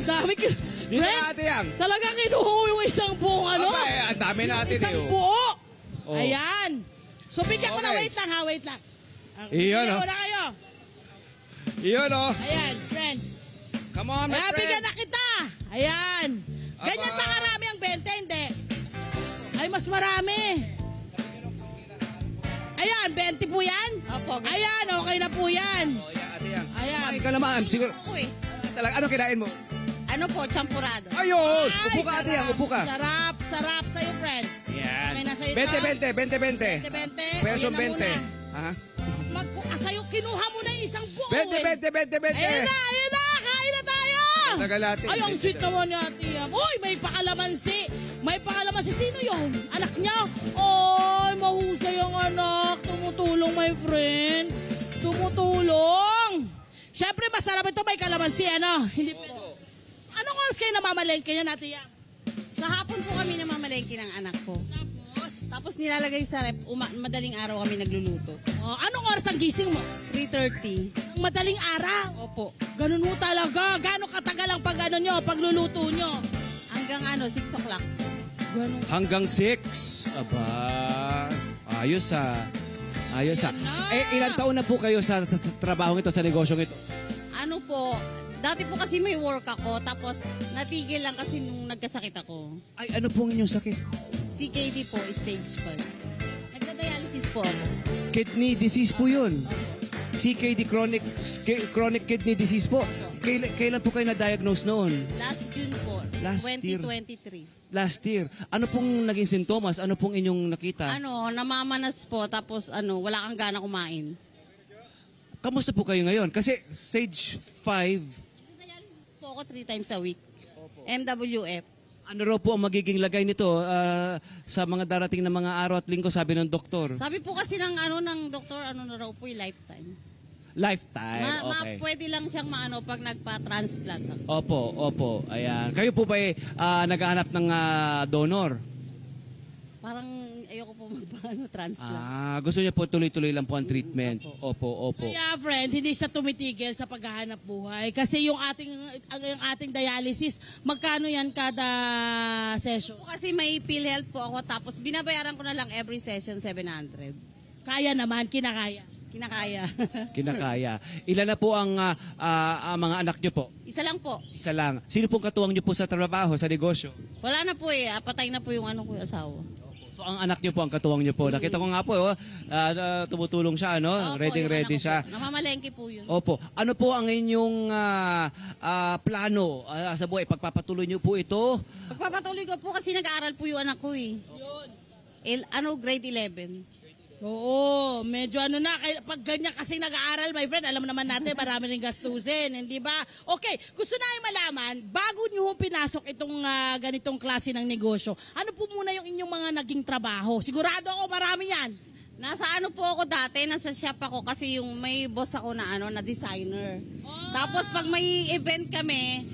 dami. Dito ate yan. Talaga kinuha mo yung isang buong ano? Aba, ang dami natin isang eh. buo. Oh. Ayan. So, bigyan ko na, Okay. wait lang ha, wait lang. Iyon, bigyan oh. ko na kayo. Iyon, oh. Ayan, friend. Come on, my Ayan, friend. bigyan na kita. Ayan. Ganyan Aba. pa karami ang 20, hindi. Ay, mas marami. Ayan, 20 po yan? Opo. Ayan, okay na po yan. Oh, yan, ate yan. Ayan. Kumain ka naman. Siguro. Ako eh. Talaga, ano kinain mo? Ano po, champurado. Ayun! Ay, Upo ka, ate yan. Upo ka. Sarap, sarap sa'yo, friend. Yan. Okay na sa'yo 20. 20. Peso Ayan na 20. muna. Ha? Sa'yo, kinuha mo na yung isang buo. 20. Ayan na, kain na tayo. Tagal natin. Ay, ang sweet naman ni Ate Yam. Uy, may pakalamansi. May pakalamansi. Sino yun? Anak niya? Ay, mahusay ang anak. Tumutulong, my friend. Tumutulong. Siyempre, masarap ito. May kalamansi, ano? Hindi pa. Anong oras kayo namamalengke yan, Ate Yam? Sa hapon po kami namamalengke ng anak ko. Tapos nilalagay sa rep, madaling araw kami nagluluto. Oh, anong oras ang gising mo? 3:30. Ang madaling araw. Opo. Ganun mo talaga. Gano'ng katagal ang pagluluto nyo? Hanggang 6 o'clock. Ganun. Hanggang 6. Aba. Ayos ah. Ayos ah. Ayan na. Ilang taon na po kayo sa trabahong ito, sa negosyong ito? Ano po, dati po kasi may work ako, tapos natigil lang kasi nung nagkasakit ako. Ay, ano pong inyong sakit? CKD po, stage 5. Nagda-dialysis po ako. Kidney disease po yun. CKD, chronic kidney disease po. Kailan po kayo na-diagnose noon? Last June po, Last year. 2023. Last year. Ano pong naging sintomas? Ano pong inyong nakita? Namamanas po, tapos wala kang gana kumain. Kamusta po kayo ngayon? Kasi stage 5, Nagda-dialysis po ako 3 times a week. MWF. ano raw po ang magiging lagay nito sa mga darating na mga araw at linggo, sabi ng doktor? Sabi po kasi ng doktor, na raw po yung lifetime. Lifetime, okay. Pwede lang siyang pag nagpa-transplant. Opo. Ayan. Kayo po ba naghahanap ng donor? Parang ayoko po magpa-transplant. Gusto niya po tuloy-tuloy lang po ang treatment. Opo. Kaya friend, hindi siya tumitigil sa paghahanap buhay. Kasi yung ating dialysis, magkano yan kada session? Kasi may PhilHealth po ako, tapos binabayaran ko na lang every session 700. Kaya naman, kinakaya. Kinakaya. Kinakaya. Ilan na po ang mga anak niyo po? Isa lang po. Isa lang. Sino pong katuwang niyo po sa trabaho, sa negosyo? Wala na po eh. Patay na po yung ko yung asawa. So ang anak niyo po ang katuwang niyo po. Nakita ko nga po, tumutulong siya, no? Opo, Ready yung anak ko siya. po. Namamalengke po yun. Opo. Ano po ang inyong plano sa buhay? Pagpapatuloy niyo po ito? Pagpapatuloy ko po kasi nag-aaral po yung anak ko eh. Grade 11. Oo, medyo pag ganyan kasi nag-aaral, my friend, alam naman natin, marami rin gastusin, hindi ba? Okay, gusto namin malaman, bago nyo pinasok itong ganitong klase ng negosyo, ano po muna yung inyong mga naging trabaho? Sigurado ako marami yan. Nasa po ako dati, nasa shop ako kasi yung may boss ako na na designer. Oh. Tapos pag may event kami,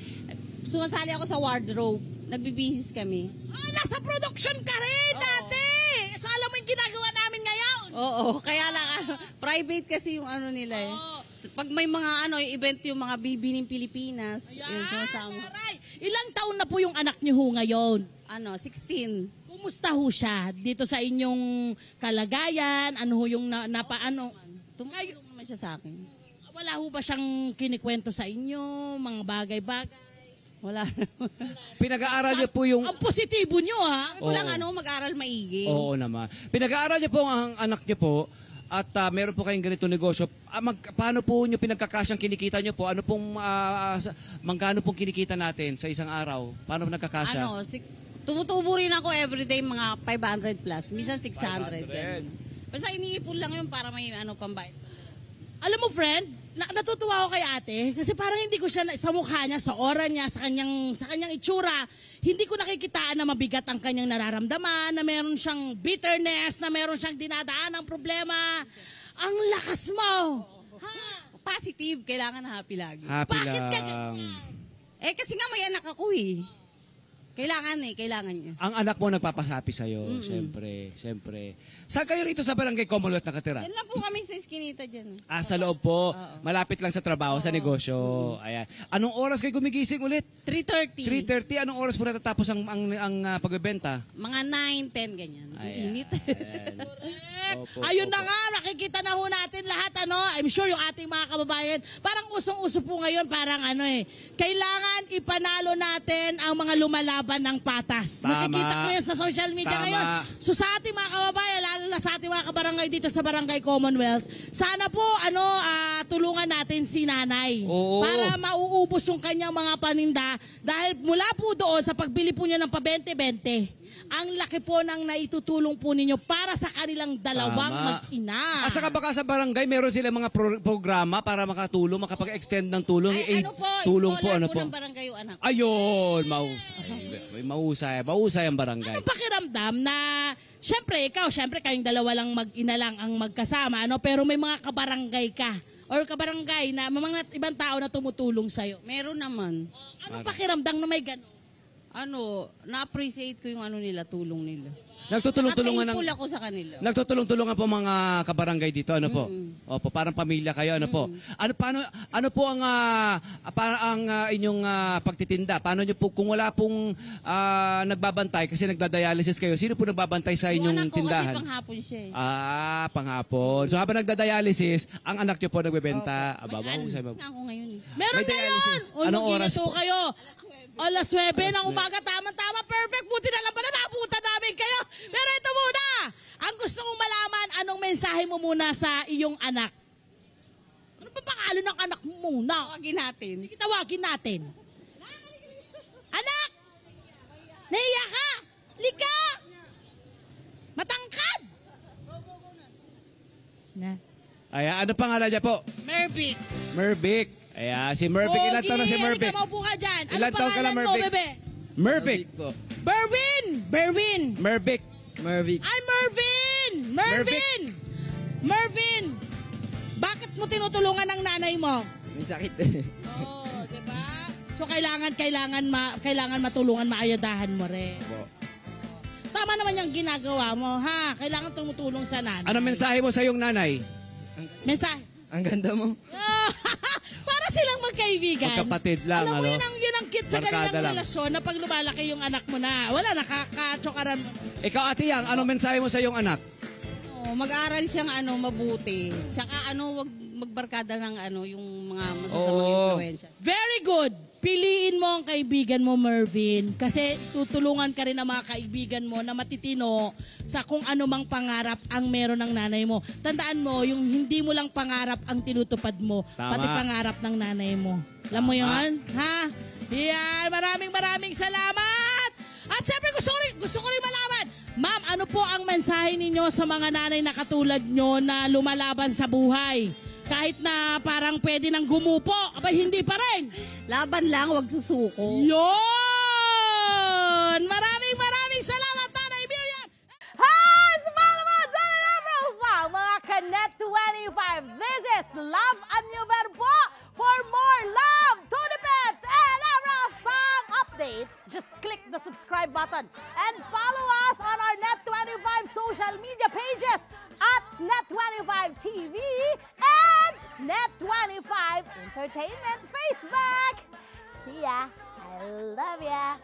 sumasali ako sa wardrobe. Nagbibihis kami. Nasa production ka rin dati! So alam mo yung ginagawa namin ngayon? Oo, kaya lang private kasi yung nila eh. Pag may mga event yung mga bibi ng Pilipinas, yun sumasama. Aray. Ilang taon na po yung anak niyo ho ngayon? 16. Kumusta ho siya dito sa inyong kalagayan? Ano ho yung Tumulong naman siya sa akin. Wala ho ba siyang kinikwento sa inyo? Mga bagay-bagay? Wala. Pinag-aaral niyo po yung... Ang positibo nyo, ha? Sabi ko lang mag-aral maigi. Oo naman. Pinag-aaral niyo po ang anak niyo po at meron po kayong ganito negosyo. Paano po niyo pinagkakasyang kinikita niyo po? Ano pong, magkano pong kinikita natin sa isang araw? Paano nagkakasya? Tumutubo rin ako everyday mga 500 plus. Minsan 600. Basta iniipon lang yun para may pambayad. Alam mo, friend, natutuwa ako kay ate kasi parang hindi ko siya sa mukha niya, sa aura niya, sa kanyang itsura, hindi ko nakikitaan na mabigat ang kanyang nararamdaman, na meron siyang bitterness, na meron siyang dinadaan ng problema. Ang lakas mo! Positive, kailangan happy lagi. Happy Bakit lang. ka ganyan? Kasi nga may anak ako eh. Kailangan niya. Ang anak mo nagpapasapi sa'yo, siyempre. Saan kayo rito sa Barangay Commonwealth nakatira? Yan lang po kami sa iskinita dyan. Sa loob po. Malapit lang sa trabaho, sa negosyo. Ayan. Anong oras kayo gumigising ulit? 3:30. 3:30. Anong oras po natatapos ang pagbebenta? Mga 9, 10, ganyan. Ang Ayan. init. Opo, Ayun opo. na nga, nakikita na ho natin lahat, ano, I'm sure yung ating mga kababayan, parang usong-uso po ngayon, parang kailangan ipanalo natin ang mga lumalaban ng patas. Tama. Nakikita ko yan sa social media Tama. ngayon. So sa ating mga kababayan, lalo na sa ating mga kabarangay dito sa Barangay Commonwealth, sana po, tulungan natin si nanay. Oo. Para mauubos yung kanyang mga paninda, dahil mula po doon sa pagbili po niya ng pa 20-20, ang laki po ng naitutulong po ninyo para sa kanilang dalawang Tama. mag-ina. At saka baka sa barangay, meron sila mga programa para makatulong, makapag-extend ng tulong. Ay, tulong po, scholar po ng barangay yung anak. Ayun, mahusay ang barangay. Ano pakiramdam na, syempre kayong dalawa lang mag-ina lang ang magkasama, pero may mga kabarangay ka or kabarangay na mga ibang tao na tumutulong sa'yo. Meron naman. Ano pakiramdam na may gano'n? Na-appreciate ko yung tulong nila. Nagtutulong-tulungan ng Nakaka-thankful ako sa kanila. Nagtutulong-tulungan po mga kabarangay dito, po? Opo, parang pamilya kayo, po? Ano po ang inyong pagtitinda? Paano niyo po kung wala pong nagbabantay kasi nagdadialysis kayo? Sino po nagbabantay sa Yung inyong anak ko tindahan? kasi panghapon siya eh. Panghapon. So habang nagdadialysis, ang anak niyo po nagbebenta. Mahusay. Nga ako ngayon eh. Meron May ngayon! dialysis. O, Anong oras mag-ingat ho po? kayo. Alas 9 ng umaga, tama-tama, perfect. Buti na lang pala napunta namin kayo. Pero ito muna, ang gusto kong malaman, anong mensahe mo muna sa iyong anak? Ano ba pangalan ng anak mo muna? Tawagin natin. Sige, tawagin natin. Anak! Naiya ka? Lika! Matangkad! Na. Ayan, ano pangalan niya po? Mervic. Mervic. Ayan, si Mervic. Ilan taon na si Mervic? Halika, maupo ka dyan. Ano Ilan taon ka lang, pangalan mo, Mervic? bebe? Mervic. Berwin! Berwin! Mervic. Ay, Mervin! Mervin! Bakit mo tinutulungan ng nanay mo? May sakit eh. Oo, di ba? So, kailangan matulungan, maayadahan mo rin. Tama naman yung ginagawa mo, ha? Kailangan tumutulong sa nanay. Ano mensahe mo sa iyong nanay? Mensahe? Ang ganda mo. Para silang magkaibigan. Magkapatid lang, Alam mo, ano? yun ang cute sa Barkada kanilang lang. relasyon na pag lumalaki yung anak mo na, wala, nakakatsokaran mo. Ikaw, Ate Yang, anong mensahe mo sa iyong anak? Mag-aaral siyang mabuti. Tsaka wag magbarkada ng yung mga masasamang Oo. influensya. Very good. Piliin mo ang kaibigan mo, Mervin. Kasi tutulungan ka rin ng mga kaibigan mo na matitino sa kung ano mang pangarap ang meron ng nanay mo. Tandaan mo, yung hindi mo lang pangarap ang tinutupad mo, Tama. pati pangarap ng nanay mo. Alam mo yun? Ha? Yan. Maraming salamat. At syempre gusto ko rin malaman, ma'am, ano po ang mensahe ninyo sa mga nanay na katulad nyo na lumalaban sa buhay? Kahit na parang pwede nang gumupo, abay hindi pa rin. Laban lang, wag susuko. Yun! Maraming salamat, Nanay Miriam! Hi! Sumama naman sa Profile, mga Kanet 25. This is Love and New Verbo. For more love, Tunipet, and Arafang updates, just click the subscribe button and follow us on our Net25 social media pages at Net25 TV and Net25 Entertainment Facebook. See ya. I love ya.